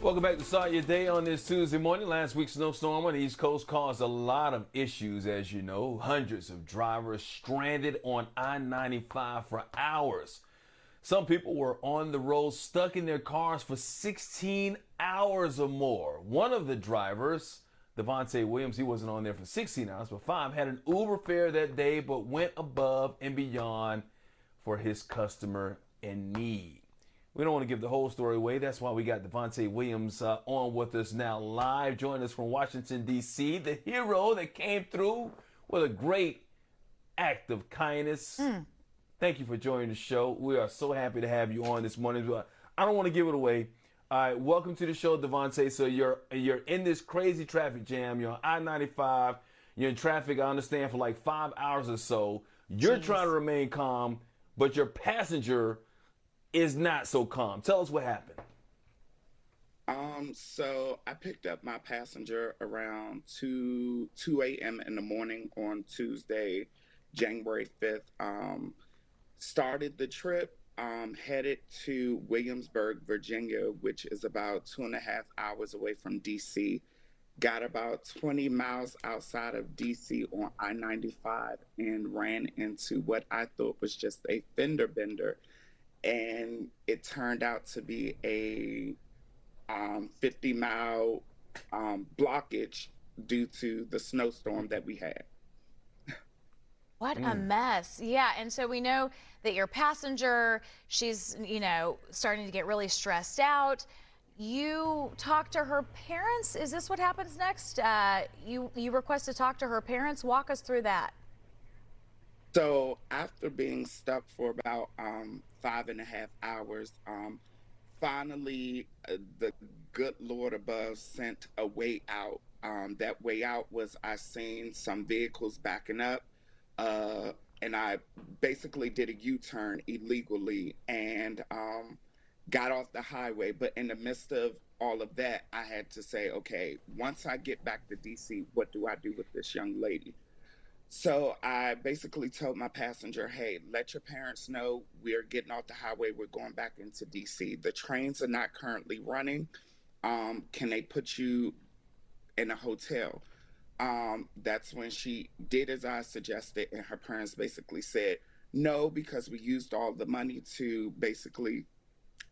Welcome back to Start Your Day on this Tuesday morning. Last week's snowstorm on the East Coast caused a lot of issues, as you know. Hundreds of drivers stranded on I-95 for hours. Some people were on the road stuck in their cars for 16 hours or more. One of the drivers, Davante Williams, he wasn't on there for 16 hours, but 5, had an Uber fare that day, but went above and beyond for his customer in need. We don't want to give the whole story away. That's why we got Davante Williams on with us now live. Joining us from Washington, D.C., the hero that came through with a great act of kindness. Thank you for joining the show. We are so happy to have you on this morning. I don't want to give it away. All right, welcome to the show, Davante. So you're in this crazy traffic jam. You're on I-95. You're in traffic, I understand, for like 5 hours or so. You're trying to remain calm, but your passenger is not so calm. Tell us what happened. So I picked up my passenger around 2 a.m. in the morning on Tuesday, January 5th. Started the trip, headed to Williamsburg, Virginia, which is about 2.5 hours away from DC. Got about 20 miles outside of DC on I-95 and ran into what I thought was just a fender bender. And it turned out to be a 50-mile blockage due to the snowstorm that we had. What a mess. Yeah, and so we know that your passenger, she's, starting to get really stressed out. You talked to her parents. Is this what happens next? You request to talk to her parents. Walk us through that. So after being stuck for about 5.5 hours, finally the good Lord above sent a way out. That way out was I seen some vehicles backing up, and I basically did a U-turn illegally and got off the highway. But in the midst of all of that, I had to say, okay, once I get back to DC, what do I do with this young lady? So I basically told my passenger, hey, let your parents know we're getting off the highway. We're going back into DC. The trains are not currently running. Can they put you in a hotel? That's when she did as I suggested, and her parents basically said no, because we used all the money to basically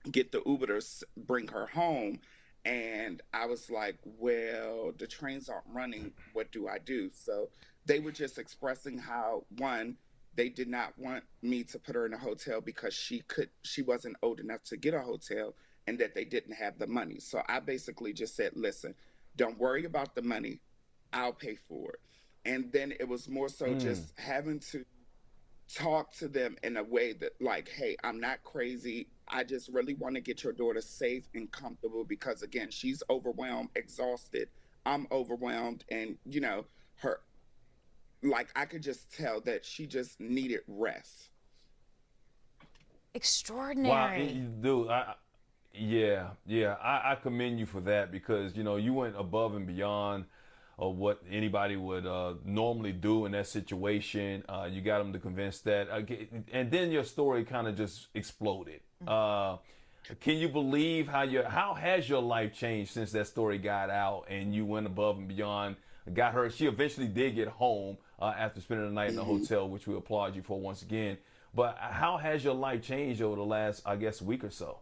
get the Uber to bring her home. And I was like, well, the trains aren't running. What do I do? So they were just expressing how, one, they did not want me to put her in a hotel because she wasn't old enough to get a hotel, and that they didn't have the money. So I basically just said, listen, don't worry about the money. I'll pay for it. And then it was more so just having to talk to them in a way that, like, hey, I'm not crazy. I just really want to get your daughter safe and comfortable because, again, she's overwhelmed, exhausted. I'm overwhelmed. And, her, like, I could just tell that she just needed rest. Extraordinary. Dude, I commend you for that because, you went above and beyond what anybody would normally do in that situation. You got them to convince that. And then your story kind of just exploded. Can you believe how has your life changed since that story got out and you went above and beyond, got her? She eventually did get home after spending the night in the hotel, which we applaud you for once again. But how has your life changed over the last, I guess, week or so?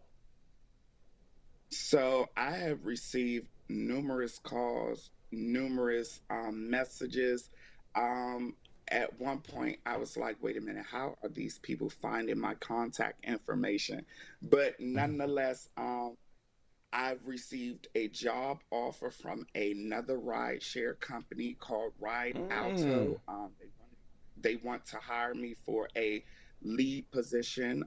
So I have received numerous calls, numerous messages. At one point, I was like, wait a minute, how are these people finding my contact information? But nonetheless, I've received a job offer from another ride share company called Ride Alto. They want to hire me for a lead position.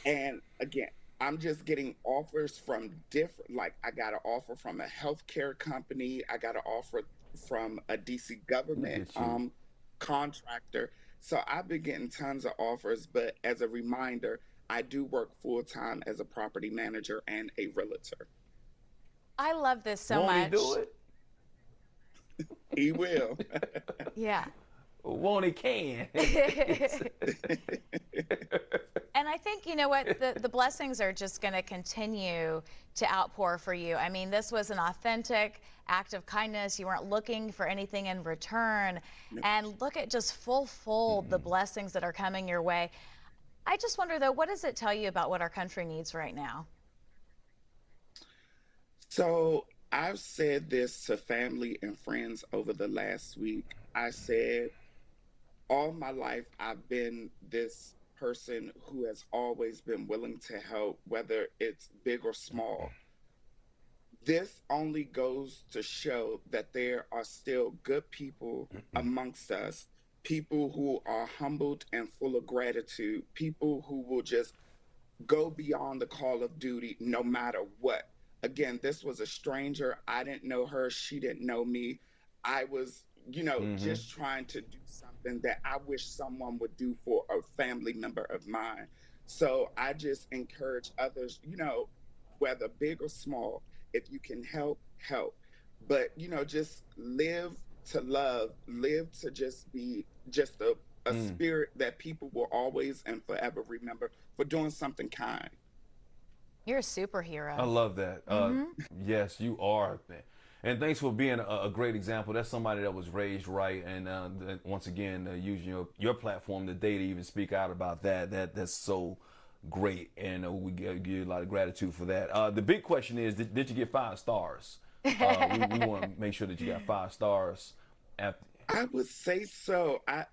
And again, I'm just getting offers from different, like, I got an offer from a healthcare company. I got an offer from a DC Look government at you. contractor. So I've been getting tons of offers. But as a reminder, I do work full time as a property manager and a realtor. I love this so Won't he do much. it? He will. Yeah. won't he can. And I think, you know what, the blessings are just going to continue to outpour for you. I mean, this was an authentic act of kindness. You weren't looking for anything in return. Nope. And look at just full fold the blessings that are coming your way. I just wonder, though, what does it tell you about what our country needs right now? So I've said this to family and friends over the last week. I said, all my life, I've been this person who has always been willing to help, whether it's big or small. This only goes to show that there are still good people amongst us, people who are humbled and full of gratitude, people who will just go beyond the call of duty no matter what. Again, this was a stranger. I didn't know her. She didn't know me. I was, just trying to do something that I wish someone would do for a family member of mine. So I just encourage others, whether big or small, if you can help, help. But, just live to love, live to just be just a spirit that people will always and forever remember for doing something kind. You're a superhero. I love that. Yes, you are. And thanks for being a great example. That's somebody that was raised right, and once again, using your platform today to even speak out about that's so great, and we give you a lot of gratitude for that. The big question is, did you get 5 stars? We want to make sure that you got 5 stars. After. I would say so. I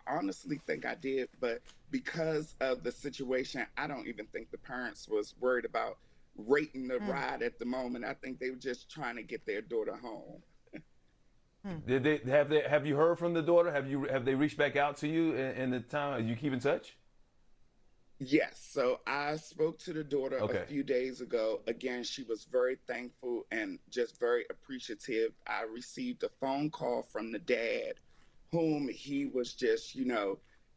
honestly think I did, but because of the situation, I don't even think the parents was worried about rating the ride at the moment. I think they were just trying to get their daughter home. Did have you heard from the daughter? Have they reached back out to you in the time? You keep in touch? Yes. So I spoke to the daughter a few days ago. Again, she was very thankful and just very appreciative. I received a phone call from the dad, whom he was just,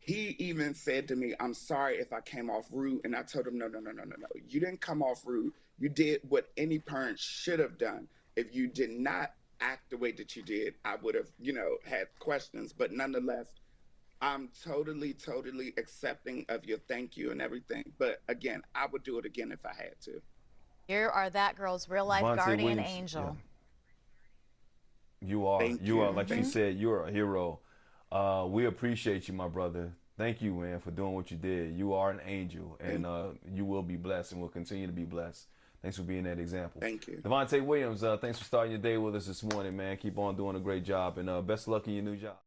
he even said to me, I'm sorry if I came off rude. And I told him, no. You didn't come off rude. You did what any parent should have done. If you did not act the way that you did, I would have, had questions. But nonetheless, I'm totally accepting of your thank you and everything. But again, I would do it again if I had to. You are that girl's real life Davante guardian Williams, angel. Yeah. You are. Thank you you. are, like she said, you're a hero. We appreciate you, my brother. Thank you, man, for doing what you did. You are an angel, and you will be blessed and will continue to be blessed. Thanks for being that example. Thank you. Davante Williams, thanks for starting your day with us this morning, man. Keep on doing a great job, and best of luck in your new job.